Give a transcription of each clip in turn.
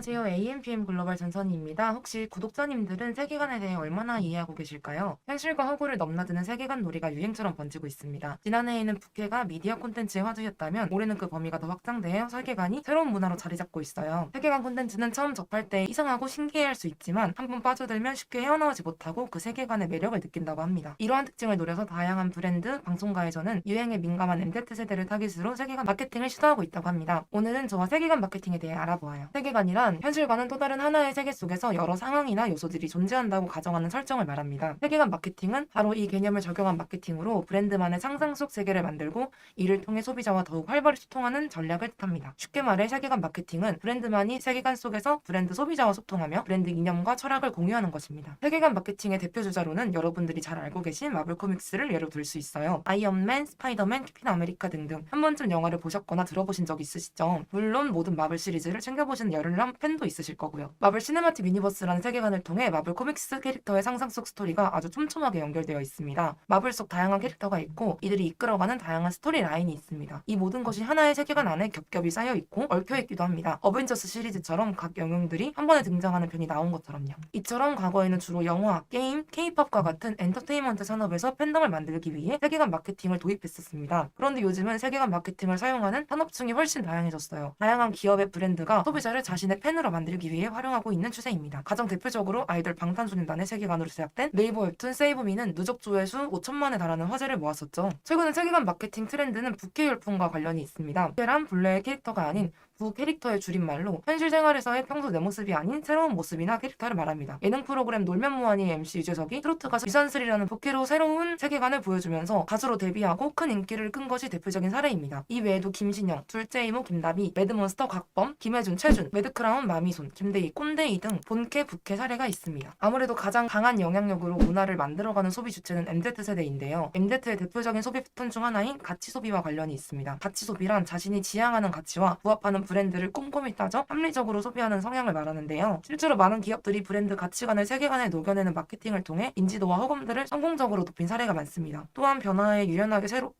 안녕하세요. AMPM 글로벌 전선희입니다. 혹시 구독자님들은 세계관에 대해 얼마나 이해하고 계실까요? 현실과 허구를 넘나드는 세계관 놀이가 유행처럼 번지고 있습니다. 지난해에는 부캐가 미디어 콘텐츠의 화두였다면 올해는 그 범위가 더 확장되어 세계관이 새로운 문화로 자리 잡고 있어요. 세계관 콘텐츠는 처음 접할 때 이상하고 신기해할 수 있지만 한번 빠져들면 쉽게 헤어나오지 못하고 그 세계관의 매력을 느낀다고 합니다. 이러한 특징을 노려서 다양한 브랜드, 방송가에서는 유행에 민감한 MZ세대를 타깃으로 세계관 마케팅을 시도하고 있다고 합니다. 오늘은 저와 세계관 마케팅에 대해 알아보아요. 세계관이란 현실과는 또 다른 하나의 세계 속에서 여러 상황이나 요소들이 존재한다고 가정하는 설정을 말합니다. 세계관 마케팅은 바로 이 개념을 적용한 마케팅으로 브랜드만의 상상 속 세계를 만들고 이를 통해 소비자와 더욱 활발히 소통하는 전략을 뜻합니다. 쉽게 말해 세계관 마케팅은 브랜드만이 세계관 속에서 브랜드 소비자와 소통하며 브랜드 이념과 철학을 공유하는 것입니다. 세계관 마케팅의 대표 주자로는 여러분들이 잘 알고 계신 마블 코믹스를 예로 들 수 있어요. 아이언맨, 스파이더맨, 캡틴 아메리카 등등 한 번쯤 영화를 보셨거나 들어보신 적 있으시죠? 물론 모든 마블 시리즈를 챙겨보신 열혈남 팬도 있으실 거고요. 마블 시네마틱 유니버스라는 세계관을 통해 마블 코믹스 캐릭터의 상상 속 스토리가 아주 촘촘하게 연결되어 있습니다. 마블 속 다양한 캐릭터가 있고 이들이 이끌어가는 다양한 스토리 라인이 있습니다. 이 모든 것이 하나의 세계관 안에 겹겹이 쌓여 있고 얽혀 있기도 합니다. 어벤져스 시리즈처럼 각 영웅들이 한 번에 등장하는 편이 나온 것처럼요. 이처럼 과거에는 주로 영화, 게임, K-팝과 같은 엔터테인먼트 산업에서 팬덤을 만들기 위해 세계관 마케팅을 도입했었습니다. 그런데 요즘은 세계관 마케팅을 사용하는 산업층이 훨씬 다양해졌어요. 다양한 기업의 브랜드가 소비자를 자신의 팬으로 만들기 위해 활용하고 있는 추세입니다. 가장 대표적으로 아이돌 방탄소년단의 세계관으로 제작된 네이버 웹툰 세이브미는 누적 조회수 5천만에 달하는 화제를 모았었죠. 최근에 세계관 마케팅 트렌드는 부캐 열풍과 관련이 있습니다. 부캐란 본래의 캐릭터가 아닌 부 캐릭터의 줄임말로 현실 생활에서의 평소 내 모습이 아닌 새로운 모습이나 캐릭터를 말합니다. 예능 프로그램 놀면 뭐하니 MC 유재석이 트로트 가수 이선슬이라는 부캐로 새로운 세계관을 보여주면서 가수로 데뷔하고 큰 인기를 끈 것이 대표적인 사례입니다. 이 외에도 김신영, 둘째 이모 김다비, 매드몬스터 곽범, 김혜준, 최준, 매드크라운 마미손, 김대희, 꼰대이 등 본캐, 부캐 사례가 있습니다. 아무래도 가장 강한 영향력으로 문화를 만들어가는 소비 주체는 MZ세대인데요. MZ의 대표적인 소비 패턴 중 하나인 가치 소비와 관련이 있습니다. 가치 소비란 자신이 지향하는 가치와 부합하는 브랜드를 꼼꼼히 따져 합리적으로 소비하는 성향을 말하는데요. 실제로 많은 기업들이 브랜드 가치관을 세계관에 녹여내는 마케팅을 통해 인지도와 호감도를 성공적으로 높인 사례가 많습니다. 또한 변화에 유연하며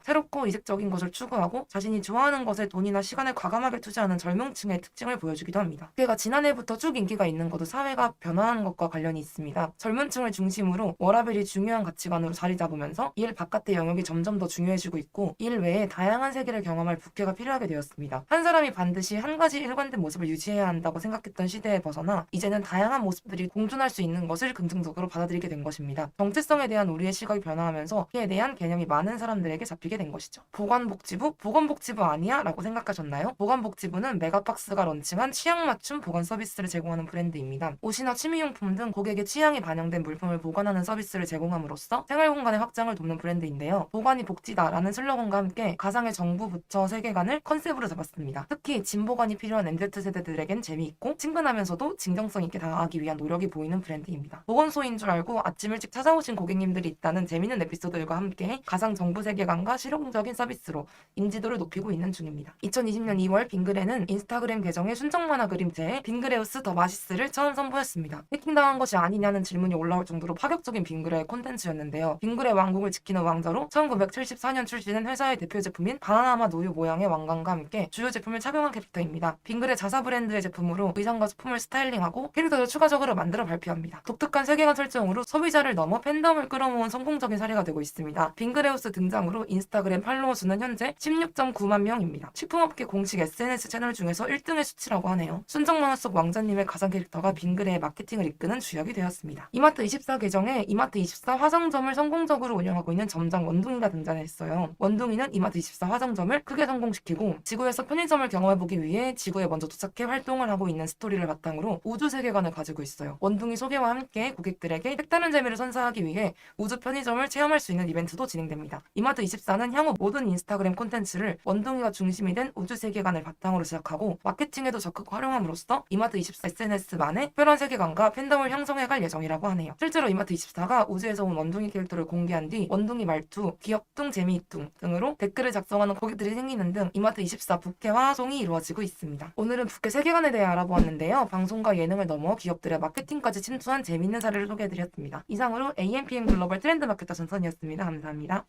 새롭고 이색적인 것을 추구하고 자신이 좋아하는 것에 돈이나 시간을 과감하게 투자하는 젊은층의 특징을 보여주기도 합니다. 그가 지난해부터 쭉 인기가 있는 것도 사회가 변화하는 것과 관련이 있습니다. 젊은층을 중심으로 워라밸이 중요한 가치관으로 자리 잡으면서 일 바깥의 영역이 점점 더 중요해지고 있고 일 외에 다양한 세계를 경험할 부캐가 필요하게 되었습니다. 한 사람이 반드시 한 가지 일관된 모습을 유지해야 한다고 생각했던 시대에 벗어나 이제는 다양한 모습들이 공존할 수 있는 것을 긍정적으로 받아들이게 된 것입니다. 정체성에 대한 우리의 시각이 변화하면서 그에 대한 개념이 많은 사람들에게 잡히게 된 것이죠. 보건복지부? 보건복지부 아니야? 라고 생각하셨나요? 보건복지부는 메가박스가 런칭한 취향 맞춤 보건 서비스를 제공하는 브랜드입니다. 옷이나 취미용품 등 고객의 취향이 반영된 물품을 보관하는 서비스를 제공함으로써 생활공간의 확장을 돕는 브랜드인데요. 보관이 복지다라는 슬로건과 함께 가상의 정부 부처 세계관을 컨셉으로 잡았습니다. 특히 진보관이 필요한 MZ세대들에겐 재미있고 친근하면서도 진정성 있게 다가가기 위한 노력이 보이는 브랜드입니다. 보건소인 줄 알고 아침 일찍 찾아오신 고객님들이 있다는 재미있는 에피소드들과 함께 가상 정부 세계관과 실용적인 서비스로 인지도를 높이고 있는 중입니다. 2020년 2월 빙그레는 인스타그램 계정의 순정 만화 그림체에 빙그레우스 더 마시스를 처음 선보였습니다. 해킹당한 것이 아니냐는 질문이 올라올 정도로 파격적인 빙그레의 콘텐츠였는데요. 빙그레 왕국을 지키는 왕자로 1974년 출시된 회사의 대표 제품인 바나나맛 우유 모양의 왕관과 함께 주요 제품을 착용한 캐릭터입니다. 빙그레 자사 브랜드의 제품으로 의상과 소품을 스타일링하고 캐릭터를 추가적으로 만들어 발표합니다. 독특한 세계관 설정으로 소비자를 넘어 팬덤을 끌어모은 성공적인 사례가 되고 있습니다. 빙그레우스 등장으로 인스타그램 팔로워 수는 현재 16.9만 명입니다. 식품업계 공식 SNS 채널 중에서 1등의 수치라고 하네요. 순정 만화 속 왕자님의 가상 캐릭터가 빙그레의 마케팅을 이끄는 주역이 되었습니다. 이마트24 계정에 이마트24 화성점을 성공적으로 운영하고 있는 점장 원둥이가 등장했어요. 원둥이는 이마트24 화성점을 크게 성공시키고 지구에서 편의점을 경험해보기 위해 지구에 먼저 도착해 활동을 하고 있는 스토리를 바탕으로 우주 세계관을 가지고 있어요. 원둥이 소개와 함께 고객들에게 색다른 재미를 선사하기 위해 우주 편의점을 체험할 수 있는 이벤트도 진행됩니다. 이마트24는 향후 모든 인스타그램 콘텐츠를 원둥이가 중심이 된 우주 세계관을 바탕으로 시작하고 마케팅에도 적극 활용함으로써 이마트24 SNS만의 특별한 세계관과 팬덤을 형성해갈 예정이라고 하네요. 실제로 이마트24가 우주에서 온 원둥이 캐릭터를 공개한 뒤 원둥이 말투, 귀엽둥, 재미있둥 등으로 댓글을 작성하는 고객들이 생기는 등 이마트24 부캐와 소송이 이루어지고 있습니다. 오늘은 부캐 세계관에 대해 알아보았는데요. 방송과 예능을 넘어 기업들의 마케팅까지 침투한 재미있는 사례를 소개해드렸습니다. 이상으로 AMPM 글로벌 트렌드 마케터 전선이었습니다. 감사합니다.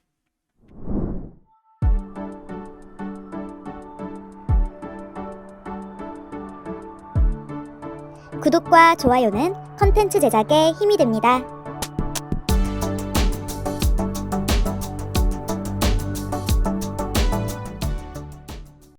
구독과 좋아요는 컨텐츠 제작에 힘이 됩니다.